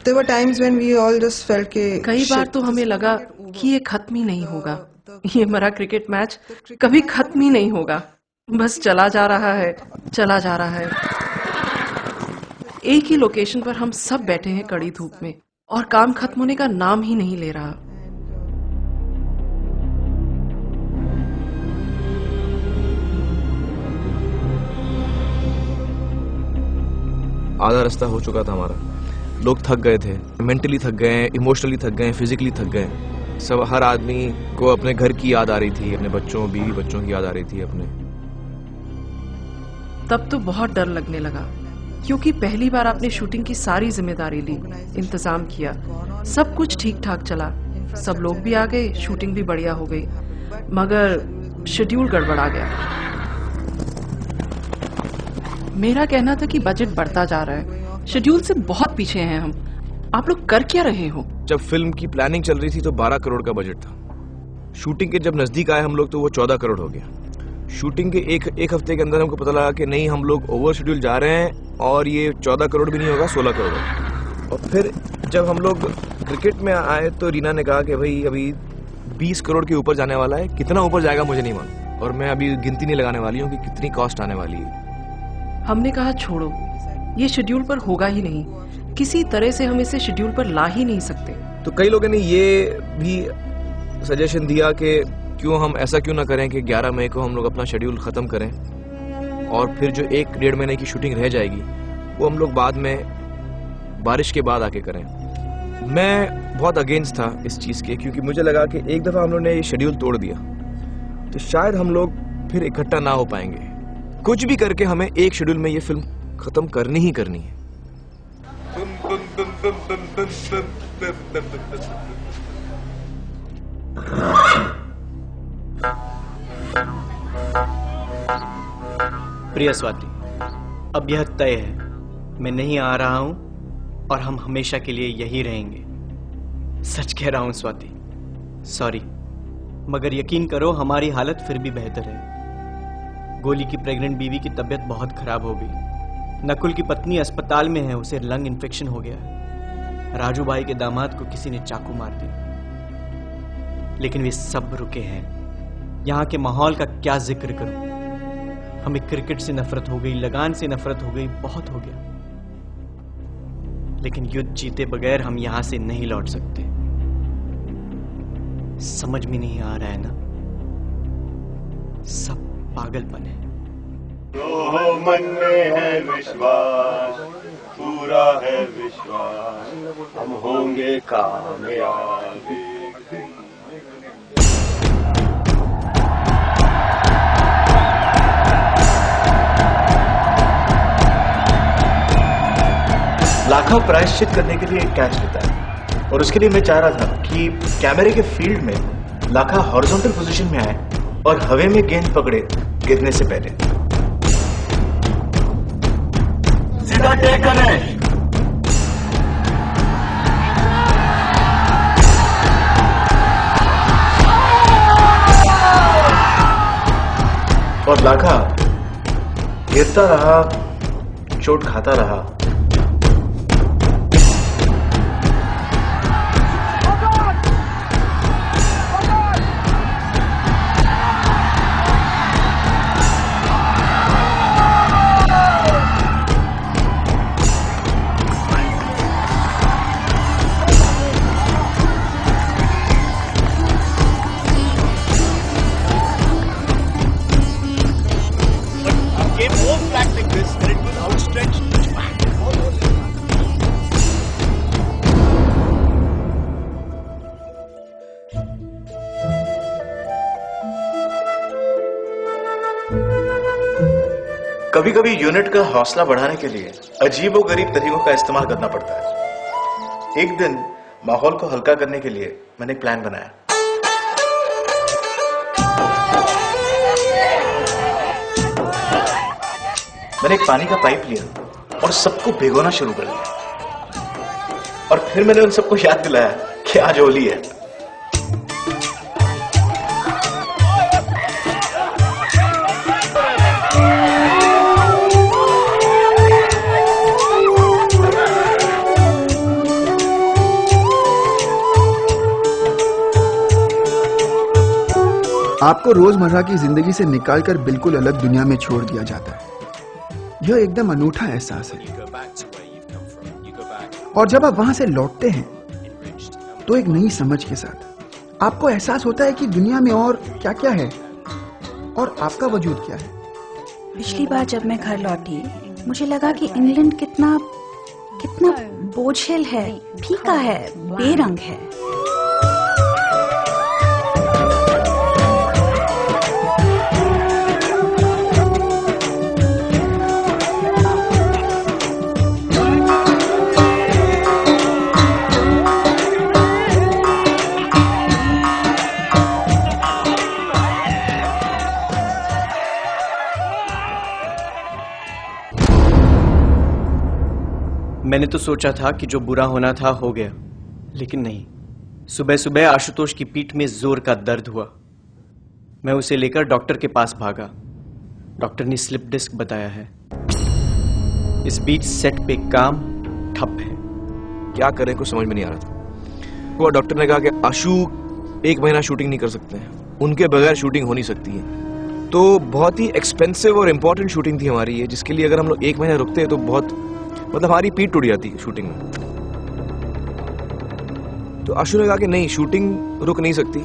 there were times when we all just felt कि कई बार तो हमें लगा कि ये खत्म ही नहीं होगा, ये मरा क्रिकेट मैच कभी खत्म ही नहीं होगा, बस चला जा रहा है, चला जा रहा है। एक ही लोकेशन पर हम सब बैठे हैं कड़ी धूप में और काम खत्म होने का नाम ही नहीं ले रहा। आधा रास्ता हो चुका था हमारा, लोग थक गए थे, मेंटली थक गए, इमोशनली थक गए, फिजिकली थक गए। सब हर आदमी को अपने घर की याद आ रही थी, अपने बच्चों, बीवी बच्चों की याद आ रही थी अपने। तब तो बहुत डर लगने लगा क्योंकि पहली बार आपने शूटिंग की सारी जिम्मेदारी ली, इंतजाम किया, सब कुछ ठीक ठाक चला, सब लोग भी आ गए, शूटिंग भी बढ़िया हो गई, मगर शेड्यूल गड़बड़ा गया। मेरा कहना था कि बजट बढ़ता जा रहा है, शेड्यूल से बहुत पीछे हैं हम, आप लोग कर क्या रहे हो? जब फिल्म की प्लानिंग चल रही थी तो 12 करोड़ का बजट था। शूटिंग के जब नजदीक आए हम लोग तो वो 14 करोड़ हो गया। शूटिंग के एक हफ्ते के अंदर हमको पता लगा कि नहीं, हम लोग ओवर शेड्यूल जा रहे हैं और ये 14 करोड़ भी नहीं होगा, 16 करोड़ होगा। और फिर जब हम लोग क्रिकेट में आए तो रीना ने कहा कि भाई अभी 20 करोड़ के ऊपर जाने वाला है, कितना ऊपर जाएगा मुझे नहीं मालूम, और मैं अभी गिनती नहीं लगाने वाली हूँ कि कितनी कॉस्ट आने वाली है। हमने कहा छोड़ो, ये शेड्यूल पर होगा ही नहीं, किसी तरह से हम इसे शेड्यूल पर ला ही नहीं सकते। तो कई लोगों ने ये भी सजेशन दिया कि क्यों हम ऐसा क्यों ना करें कि 11 मई को हम लोग अपना शेड्यूल ख़त्म करें और फिर जो 1-1.5 महीने की शूटिंग रह जाएगी वो हम लोग बाद में बारिश के बाद आके करें। मैं बहुत अगेंस्ट था इस चीज़ के, क्योंकि मुझे लगा कि एक दफ़ा हम लोगों ने ये शेड्यूल तोड़ दिया तो शायद हम लोग फिर इकट्ठा ना हो पाएंगे। कुछ भी करके हमें एक शेड्यूल में ये फिल्म खत्म करनी ही करनी है। प्रिय स्वाति, अब यह तय है, मैं नहीं आ रहा हूं और हम हमेशा के लिए यही रहेंगे। सच कह रहा हूं स्वाति, सॉरी, मगर यकीन करो हमारी हालत फिर भी बेहतर है। गोली की प्रेग्नेंट बीवी की तबीयत बहुत खराब हो गई, नकुल की पत्नी अस्पताल में है, उसे लंग इन्फेक्शन हो गया है, राजू भाई के दामाद को किसी ने चाकू मार दिया, लेकिन वे सब रुके हैं। यहाँ के माहौल का क्या जिक्र करूं, हमें क्रिकेट से नफरत हो गई, लगान से नफरत हो गई, बहुत हो गया, लेकिन युद्ध जीते बगैर हम यहां से नहीं लौट सकते। समझ में नहीं आ रहा है ना, सब पागलपन है। जो मन में है विश्वास, पूरा है विश्वास, हम होंगे कामयाब। लाखा प्रायश्चित करने के लिए एक कैच लेता है और उसके लिए मैं चाह रहा था कि कैमरे के फील्ड में लाखा हॉरिजॉन्टल पोजीशन में आए और हवा में गेंद पकड़े गिरने से पहले। सीधा टेक करें। और लाखा गिरता रहा, चोट खाता रहा, कभी कभी यूनिट का हौसला बढ़ाने के लिए अजीबोगरीब तरीकों का इस्तेमाल करना पड़ता है। एक दिन माहौल को हल्का करने के लिए मैंने एक प्लान बनाया। मैंने एक पानी का पाइप लिया और सबको भिगोना शुरू कर दिया और फिर मैंने उन सबको याद दिलाया कि आज होली है। आपको रोजमर्रा की जिंदगी से निकालकर बिल्कुल अलग दुनिया में छोड़ दिया जाता है। यह एकदम अनूठा एहसास है। और जब आप वहां से लौटते हैं तो एक नई समझ के साथ आपको एहसास होता है कि दुनिया में और क्या क्या है और आपका वजूद क्या है। पिछली बार जब मैं घर लौटी मुझे लगा कि इंग्लैंड कितना कितना बोझिल है, फीका है, बेरंग है। मैंने तो सोचा था कि जो बुरा होना था हो गया, लेकिन नहीं। सुबह सुबह आशुतोष की पीठ में जोर का दर्द हुआ। मैं उसे लेकर डॉक्टर के पास भागा। डॉक्टर ने स्लिप डिस्क बताया है। इस बीच सेट पे काम ठप है। क्या करें कुछ समझ में नहीं आ रहा था। वो डॉक्टर ने कहा कि आशु 1 महीना शूटिंग नहीं कर सकते हैं, उनके बगैर शूटिंग हो नहीं सकती है। तो बहुत ही एक्सपेंसिव और इम्पोर्टेंट शूटिंग थी हमारी ये, जिसके लिए अगर हम लोग 1 महीना रुकते हैं तो बहुत मतलब हमारी पीठ टूट जाती है शूटिंग में। तो आशु ने कहा कि नहीं, शूटिंग रुक नहीं सकती।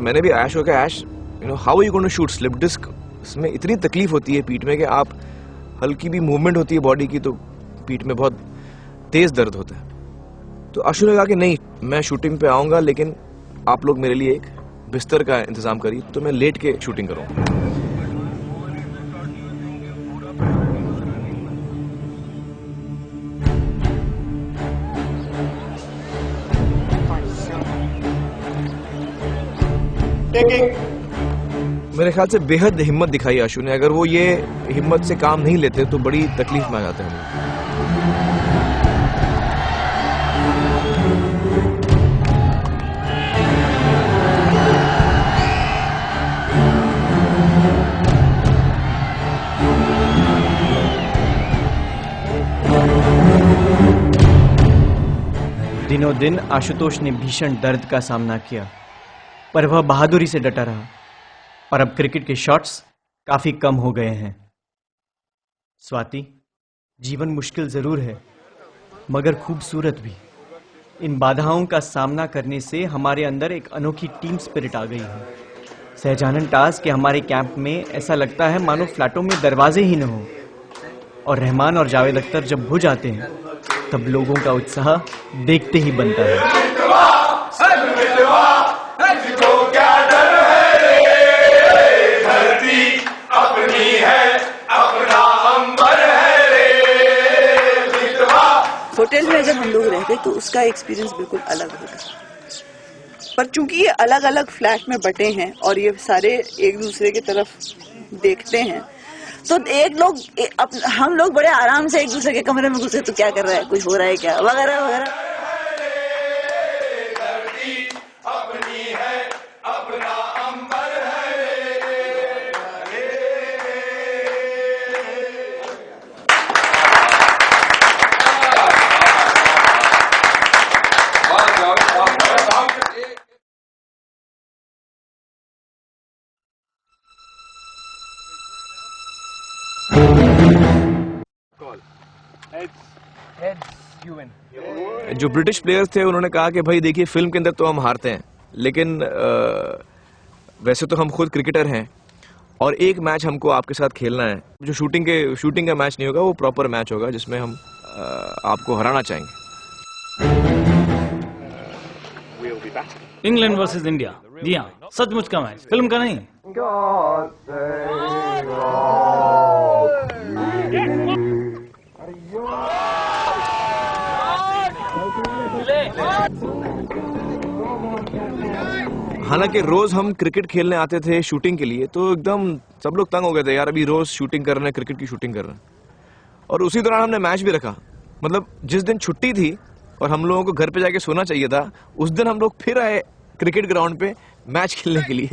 मैंने भी आश को कहा, Ash you know how are you going to shoot slip disc, इसमें इतनी तकलीफ होती है पीठ में कि आप हल्की भी मूवमेंट होती है बॉडी की तो पीठ में बहुत तेज दर्द होता है। तो आशु ने कहा कि नहीं, मैं शूटिंग पे आऊंगा लेकिन आप लोग मेरे लिए एक बिस्तर का इंतजाम करिए तो मैं लेट के शूटिंग करूंगा। मेरे ख्याल से बेहद हिम्मत दिखाई आशु ने। अगर वो ये हिम्मत से काम नहीं लेते तो बड़ी तकलीफ में आ जाते हैं। दिनों दिन आशुतोष ने भीषण दर्द का सामना किया, पर वह बहादुरी से डटा रहा और अब क्रिकेट के शॉट्स काफी कम हो गए हैं। स्वाति, जीवन मुश्किल जरूर है मगर खूबसूरत भी। इन बाधाओं का सामना करने से हमारे अंदर एक अनोखी टीम स्पिरिट आ गई है। सहजानन टास के हमारे कैंप में ऐसा लगता है मानो फ्लैटों में दरवाजे ही न हो। और रहमान और जावेद अख्तर जब हो जाते हैं तब लोगों का उत्साह देखते ही बनता है। होटल में जब हम लोग रहते तो उसका एक्सपीरियंस बिल्कुल अलग होगा, पर चूंकि ये अलग अलग फ्लैट में बटे हैं और ये सारे एक दूसरे की तरफ देखते हैं तो हम लोग बड़े आराम से एक दूसरे के कमरे में घुसे तो क्या कर रहा है, कुछ हो रहा है क्या, वगैरह वगैरह। जो ब्रिटिश प्लेयर्स थे उन्होंने कहा कि भाई देखिए, फिल्म के अंदर तो हम हारते हैं लेकिन वैसे तो हम खुद क्रिकेटर हैं और एक मैच हमको आपके साथ खेलना है। जो शूटिंग का मैच नहीं होगा, वो प्रॉपर मैच होगा जिसमें हम आपको हराना चाहेंगे। इंग्लैंड वर्सेस इंडिया, जी हाँ, सचमुच का मैच, फिल्म का नहीं। हालांकि रोज हम क्रिकेट खेलने आते थे शूटिंग के लिए तो एकदम सब लोग तंग हो गए थे, यार अभी रोज शूटिंग कर रहे हैं, क्रिकेट की शूटिंग कर रहे हैं। और उसी दौरान हमने मैच भी रखा। मतलब जिस दिन छुट्टी थी और हम लोगों को घर पे जाके सोना चाहिए था, उस दिन हम लोग फिर आए क्रिकेट ग्राउंड पे मैच खेलने के लिए।